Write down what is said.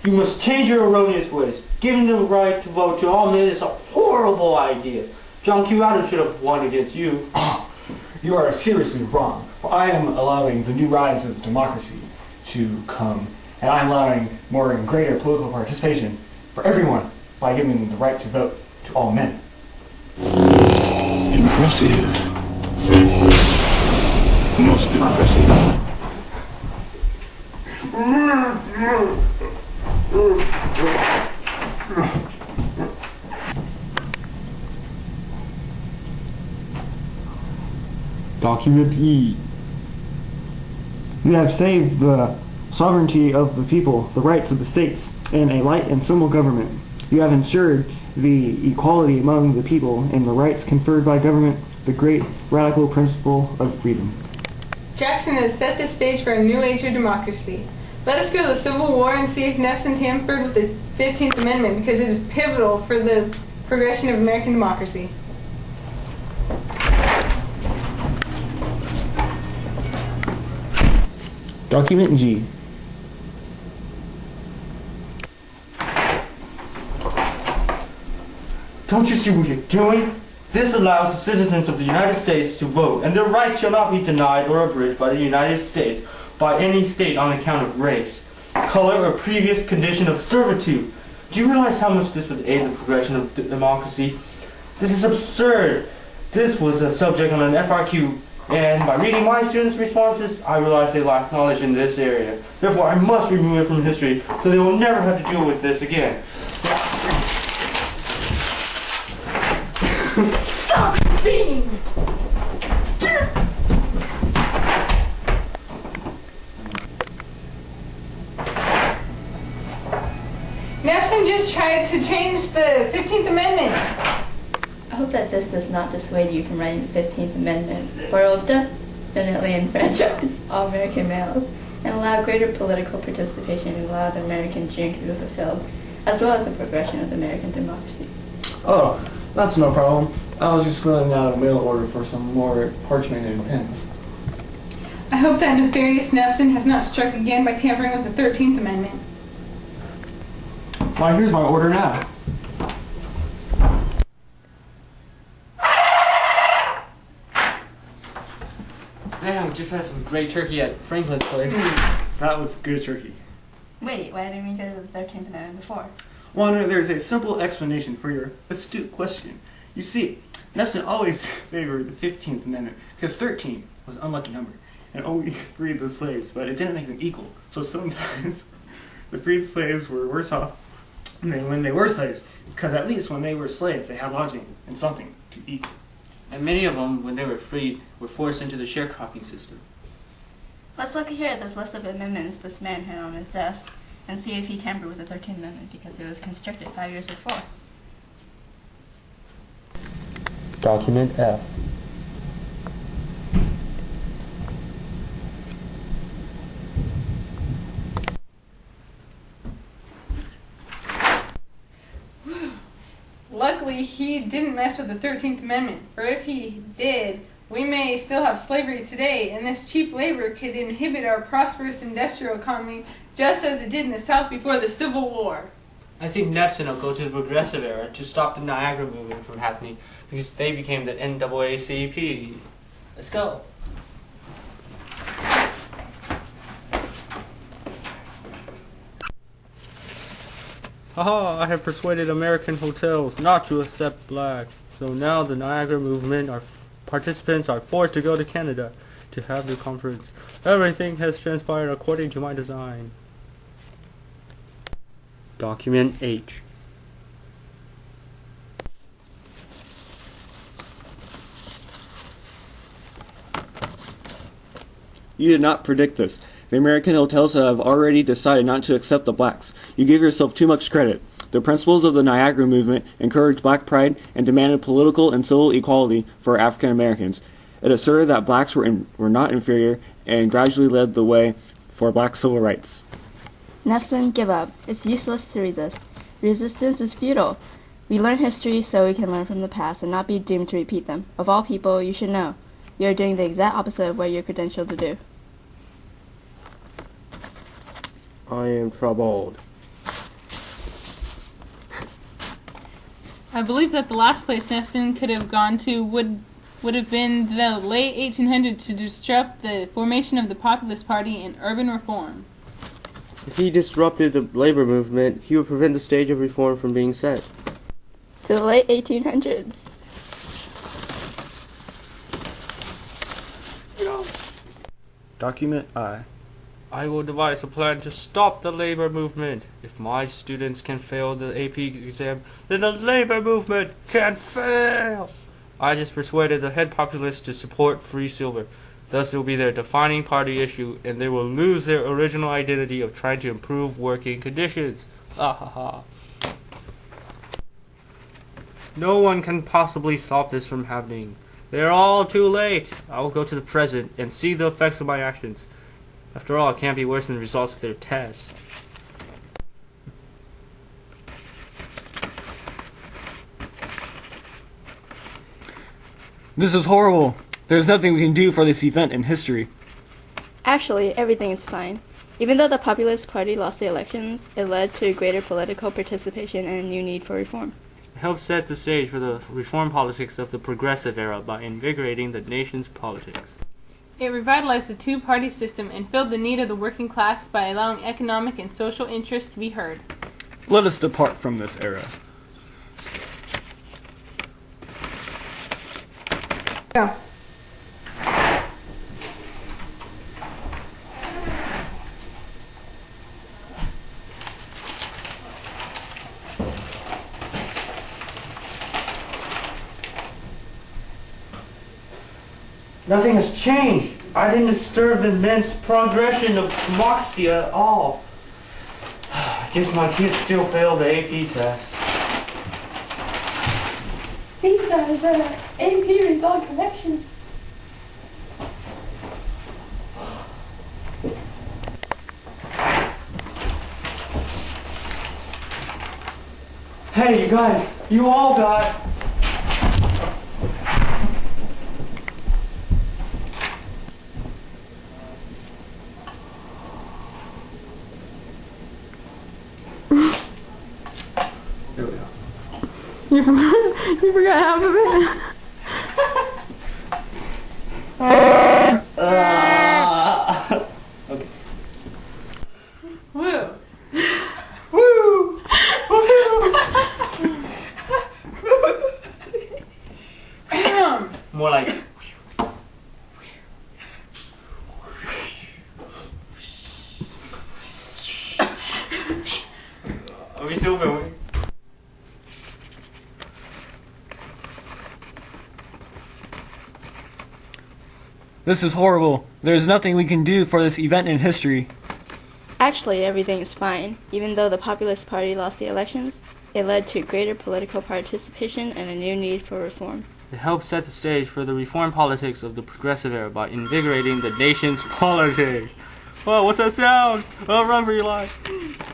You must change your erroneous ways. Giving the right to vote to all men is a horrible idea. John Q. Adams should have won against you. You are seriously wrong. I am allowing the new rise of democracy to come, and I am allowing more and greater political participation for everyone by giving the right to vote to all men. Impressive. Most impressive. Document E. You have saved the sovereignty of the people, the rights of the states, in a light and simple government. You have ensured the equality among the people and the rights conferred by government, the great radical principle of freedom. Jackson has set the stage for a new age of democracy. Let us go to the Civil War and see if Nixon tampered with the 15th Amendment, because it is pivotal for the progression of American democracy. Document G. Don't you see what you're doing? This allows the citizens of the United States to vote, and their rights shall not be denied or abridged by the United States by any state on account of race, color, or previous condition of servitude. Do you realize how much this would aid the progression of democracy? This is absurd. This was a subject on an FRQ, and by reading my students' responses, I realized they lack knowledge in this area. Therefore, I must remove it from history so they will never have to deal with this again. Stop being! Nixon just tried to change the 15th Amendment. I hope that this does not dissuade you from writing the 15th Amendment, where it will definitely enfranchise all American males and allow greater political participation and allow the American dream to be fulfilled, as well as the progression of American democracy. Oh, that's no problem. I was just filling out a mail order for some more parchment and pens. I hope that nefarious Nixon has not struck again by tampering with the 13th Amendment. Why, here's my order now. Man, we just had some great turkey at Franklin's place. That was good turkey. Wait, why didn't we go to the 13th Amendment before? Wanda, there's a simple explanation for your astute question. You see, Nixon always favored the 15th Amendment because 13 was an unlucky number and only freed the slaves, but it didn't make them equal. So sometimes the freed slaves were worse off than when they were slaves, because at least when they were slaves, they had lodging and something to eat. And many of them, when they were freed, were forced into the sharecropping system. Let's look here at this list of amendments this man had on his desk and see if he tampered with the 13th Amendment because it was constructed 5 years before. Document F. Luckily, he didn't mess with the 13th Amendment, for if he did, we may still have slavery today, and this cheap labor could inhibit our prosperous industrial economy just as it did in the South before the Civil War. I think Nixon will go to the progressive era to stop the Niagara movement from happening because they became the NAACP. Let's go. Haha, I have persuaded American hotels not to accept blacks. So now the Niagara movement, participants are forced to go to Canada to have the conference. Everything has transpired according to my design. Document H. You did not predict this. The American hotels have already decided not to accept the blacks. You give yourself too much credit. The principles of the Niagara movement encouraged black pride and demanded political and civil equality for African Americans. It asserted that blacks were not inferior and gradually led the way for black civil rights. Nixon, give up. It's useless to resist. Resistance is futile. We learn history so we can learn from the past and not be doomed to repeat them. Of all people, you should know. You are doing the exact opposite of what you're credentialed to do. I am troubled. I believe that the last place Nefson could have gone to would have been the late 1800s to disrupt the formation of the Populist Party and urban reform. If he disrupted the labor movement, he would prevent the stage of reform from being set. To the late 1800s. Document I. I will devise a plan to stop the labor movement. If my students can fail the AP exam, then the labor movement can fail. I just persuaded the head populists to support free silver. Thus it will be their defining party issue, and they will lose their original identity of trying to improve working conditions. Ah ha ha. No one can possibly stop this from happening. They are all too late. I will go to the president and see the effects of my actions. After all, it can't be worse than the results of their tests. This is horrible. There's nothing we can do for this event in history. Actually, everything is fine. Even though the Populist Party lost the elections, it led to greater political participation and a new need for reform. It helped set the stage for the reform politics of the Progressive Era by invigorating the nation's politics. It revitalized the two-party system and filled the need of the working class by allowing economic and social interests to be heard. Let us depart from this era. Yeah. Nothing has changed. I didn't disturb the immense progression of democracy at all. I guess my kids still failed the AP test. These guys are AP result correction. Hey, you guys, you all got... Here we go. You forgot half of it. Okay. Woo. More like... Are we still filming? This is horrible. There's nothing we can do for this event in history. Actually, everything is fine. Even though the Populist Party lost the elections, it led to greater political participation and a new need for reform. It helped set the stage for the reform politics of the Progressive Era by invigorating the nation's politics. Whoa, what's that sound? Oh, run for your life.